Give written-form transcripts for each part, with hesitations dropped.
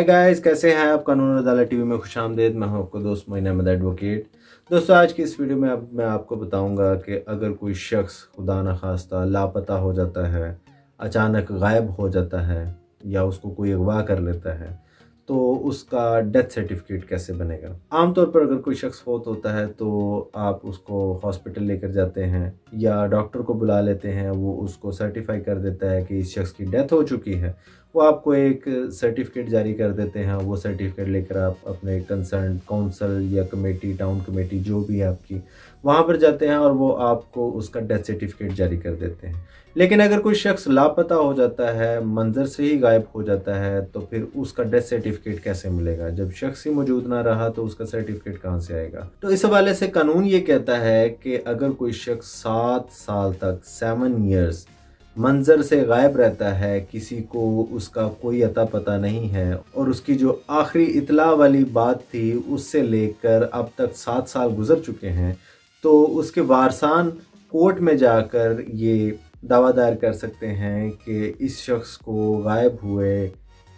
Hi guys, कैसे हैं आप। कानून अदालत टीवी में खुशामदीद। मैं हूं आपको दोस्त मोइन अहमद एडवोकेट। दोस्तों, आज की इस वीडियो में मैं आपको बताऊंगा कि अगर कोई शख्स खुदा न खास्ता लापता हो जाता है, अचानक गायब हो जाता है या उसको कोई अगवा कर लेता है, तो उसका डेथ सर्टिफिकेट कैसे बनेगा। आमतौर पर अगर कोई शख्स फौत होता है तो आप उसको हॉस्पिटल लेकर जाते हैं या डॉक्टर को बुला लेते हैं, वो उसको सर्टिफाई कर देता है कि इस शख्स की डेथ हो चुकी है। वो आपको एक सर्टिफिकेट जारी कर देते हैं। वो सर्टिफिकेट लेकर आप अपने कंसर्न काउंसिल या कमेटी, टाउन कमेटी जो भी है आपकी, वहाँ पर जाते हैं और वो आपको उसका डेथ सर्टिफिकेट जारी कर देते हैं। लेकिन अगर कोई शख्स लापता हो जाता है, मंजर से ही गायब हो जाता है, तो फिर उसका डेथ सर्टिफिकेट कैसे मिलेगा। जब शख्स ही मौजूद ना रहा तो उसका सर्टिफिकेट कहाँ से आएगा। तो इस हवाले से कानून ये कहता है कि अगर कोई शख्स 7 साल तक 7 ईयर्स मंजर से गायब रहता है, किसी को उसका कोई अता पता नहीं है और उसकी जो आखिरी इतला वाली बात थी उससे लेकर अब तक 7 साल गुजर चुके हैं, तो उसके वारसान कोर्ट में जाकर ये दावा दायर कर सकते हैं कि इस शख्स को गायब हुए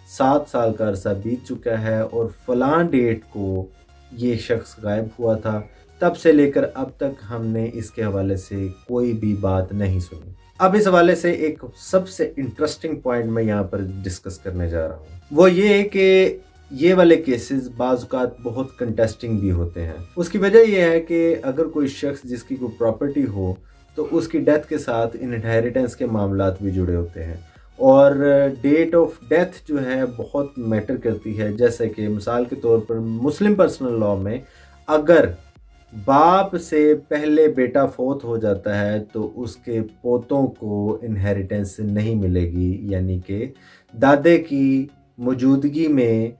7 साल का अरसा बीत चुका है और फलां डेट को ये शख्स गायब हुआ था, तब से लेकर अब तक हमने इसके हवाले से कोई भी बात नहीं सुनी। अब इस हवाले से एक सबसे इंटरेस्टिंग पॉइंट मैं यहाँ पर डिस्कस करने जा रहा हूँ, वो ये है कि ये वाले केसेस बाज़-औक़ात बहुत कंटेस्टिंग भी होते हैं। उसकी वजह यह है कि अगर कोई शख्स जिसकी कोई प्रॉपर्टी हो तो उसकी डेथ के साथ इनहेरिटेंस के मामलात भी जुड़े होते हैं और डेट ऑफ डेथ जो है बहुत मैटर करती है। जैसे कि मिसाल के तौर पर मुस्लिम पर्सनल लॉ में अगर बाप से पहले बेटा फौत हो जाता है तो उसके पोतों को इनहेरिटेंस नहीं मिलेगी, यानी कि दादे की मौजूदगी में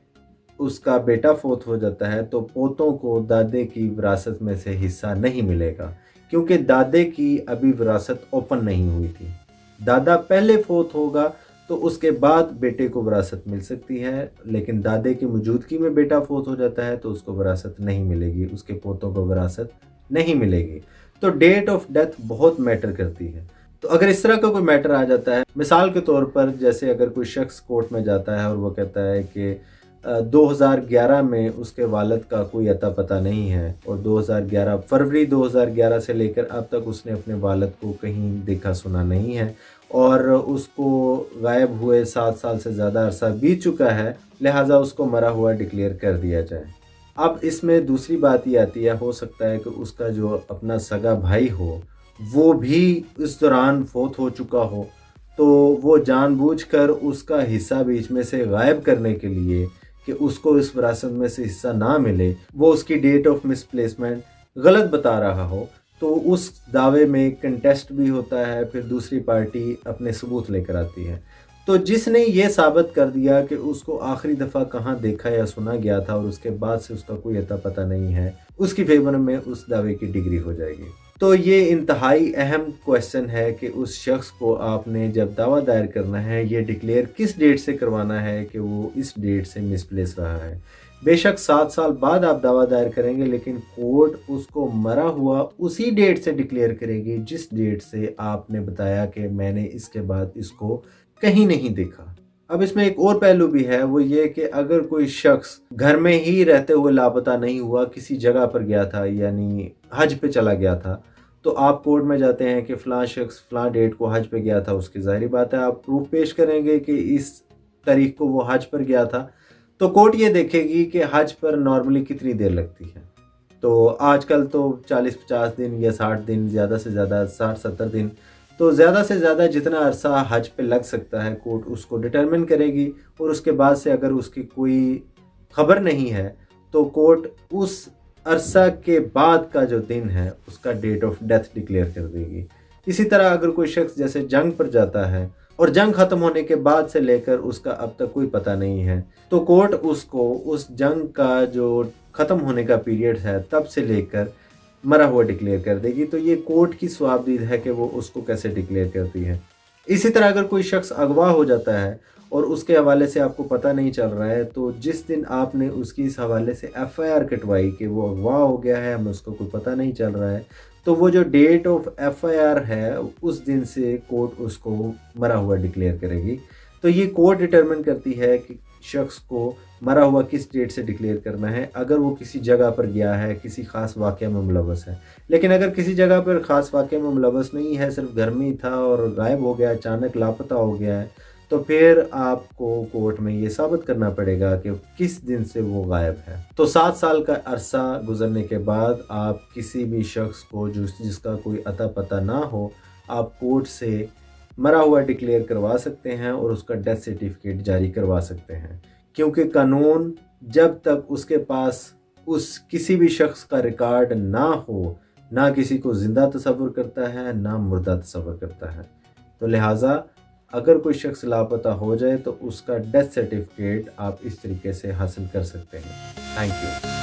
उसका बेटा फौत हो जाता है तो पोतों को दादे की विरासत में से हिस्सा नहीं मिलेगा, क्योंकि दादे की अभी विरासत ओपन नहीं हुई थी। दादा पहले फौत होगा तो उसके बाद बेटे को विरासत मिल सकती है, लेकिन दादे की मौजूदगी में बेटा फौत हो जाता है तो उसको विरासत नहीं मिलेगी, उसके पोतों को विरासत नहीं मिलेगी। तो डेट ऑफ डेथ बहुत मैटर करती है। तो अगर इस तरह का कोई मैटर आ जाता है, मिसाल के तौर पर जैसे अगर कोई शख्स कोर्ट में जाता है और वो कहता है कि 2011 में उसके वालिद का कोई अता पता नहीं है और 2011 फरवरी 2011 से लेकर अब तक उसने अपने वालिद को कहीं देखा सुना नहीं है और उसको गायब हुए 7 साल से ज़्यादा अरसा बीत चुका है, लिहाजा उसको मरा हुआ डिक्लेयर कर दिया जाए। अब इसमें दूसरी बात ये आती है, हो सकता है कि उसका जो अपना सगा भाई हो वो भी इस दौरान फौत हो चुका हो, तो वो जानबूझकर उसका हिस्सा बीच में से गायब करने के लिए कि उसको इस विरासत में से हिस्सा ना मिले, वो उसकी डेट ऑफ मिसप्लेसमेंट गलत बता रहा हो, तो उस दावे में कंटेस्ट भी होता है। फिर दूसरी पार्टी अपने सबूत लेकर आती है। तो जिसने ये साबित कर दिया कि उसको आखिरी दफ़ा कहाँ देखा या सुना गया था और उसके बाद से उसका कोई अता पता नहीं है, उसकी फेवर में उस दावे की डिग्री हो जाएगी। तो ये इंतहाई अहम क्वेश्चन है कि उस शख्स को आपने जब दावा दायर करना है, ये डिक्लेयर किस डेट से करवाना है कि वो इस डेट से मिसप्लेस रहा है। बेशक 7 साल बाद आप दावा दायर करेंगे, लेकिन कोर्ट उसको मरा हुआ उसी डेट से डिक्लेयर करेगी जिस डेट से आपने बताया कि मैंने इसके बाद इसको कहीं नहीं देखा। अब इसमें एक और पहलू भी है, वो ये कि अगर कोई शख्स घर में ही रहते हुए लापता नहीं हुआ, किसी जगह पर गया था, यानी हज पे चला गया था, तो आप कोर्ट में जाते हैं कि फ़लाँ शख्स फ़लाँ डेट को हज पे गया था, उसकी ज़ाहिर बात है आप प्रूफ पेश करेंगे कि इस तारीख को वो हज पर गया था, तो कोर्ट ये देखेगी कि हज पर नॉर्मली कितनी देर लगती है। तो आजकल तो 40-50 दिन या 60 दिन, ज़्यादा से ज़्यादा 60-70 दिन, तो ज़्यादा से ज़्यादा जितना अरसा हज पे लग सकता है कोर्ट उसको डिटरमिन करेगी और उसके बाद से अगर उसकी कोई खबर नहीं है तो कोर्ट उस अरसा के बाद का जो दिन है उसका डेट ऑफ डेथ डिक्लेयर कर देगी। इसी तरह अगर कोई शख्स जैसे जंग पर जाता है और जंग ख़त्म होने के बाद से लेकर उसका अब तक कोई पता नहीं है, तो कोर्ट उसको उस जंग का जो ख़त्म होने का पीरियड है तब से लेकर मरा हुआ डिक्लेयर कर देगी। तो ये कोर्ट की स्वाबदीद है कि वो उसको कैसे डिक्लेयर करती है। इसी तरह अगर कोई शख्स अगवा हो जाता है और उसके हवाले से आपको पता नहीं चल रहा है, तो जिस दिन आपने उसकी इस हवाले से FIR कटवाई कि वो अगवा हो गया है, हमें उसको कोई पता नहीं चल रहा है, तो वो जो डेट ऑफ FIR है उस दिन से कोर्ट उसको मरा हुआ डिक्लेयर करेगी। तो ये कोर्ट डिटरमिन करती है कि शख्स को मरा हुआ किस डेट से डिक्लेयर करना है, अगर वो किसी जगह पर गया है, किसी ख़ास वाक़या में मुलव्वस है। लेकिन अगर किसी जगह पर ख़ास वाक़या में मुलव्वस नहीं है, सिर्फ घर में ही था और गायब हो गया, अचानक लापता हो गया है, तो फिर आपको कोर्ट में ये साबित करना पड़ेगा कि किस दिन से वो गायब है। तो 7 साल का अरसा गुजरने के बाद आप किसी भी शख्स को जिसका कोई अता पता ना हो, आप कोर्ट से मरा हुआ डिक्लेयर करवा सकते हैं और उसका डेथ सर्टिफिकेट जारी करवा सकते हैं। क्योंकि कानून जब तक उसके पास उस किसी भी शख्स का रिकॉर्ड ना हो, ना किसी को ज़िंदा तस्वुर करता है, ना मुर्दा तस्वुर करता है। तो लिहाजा अगर कोई शख्स लापता हो जाए तो उसका डेथ सर्टिफिकेट आप इस तरीके से हासिल कर सकते हैं। Thank you.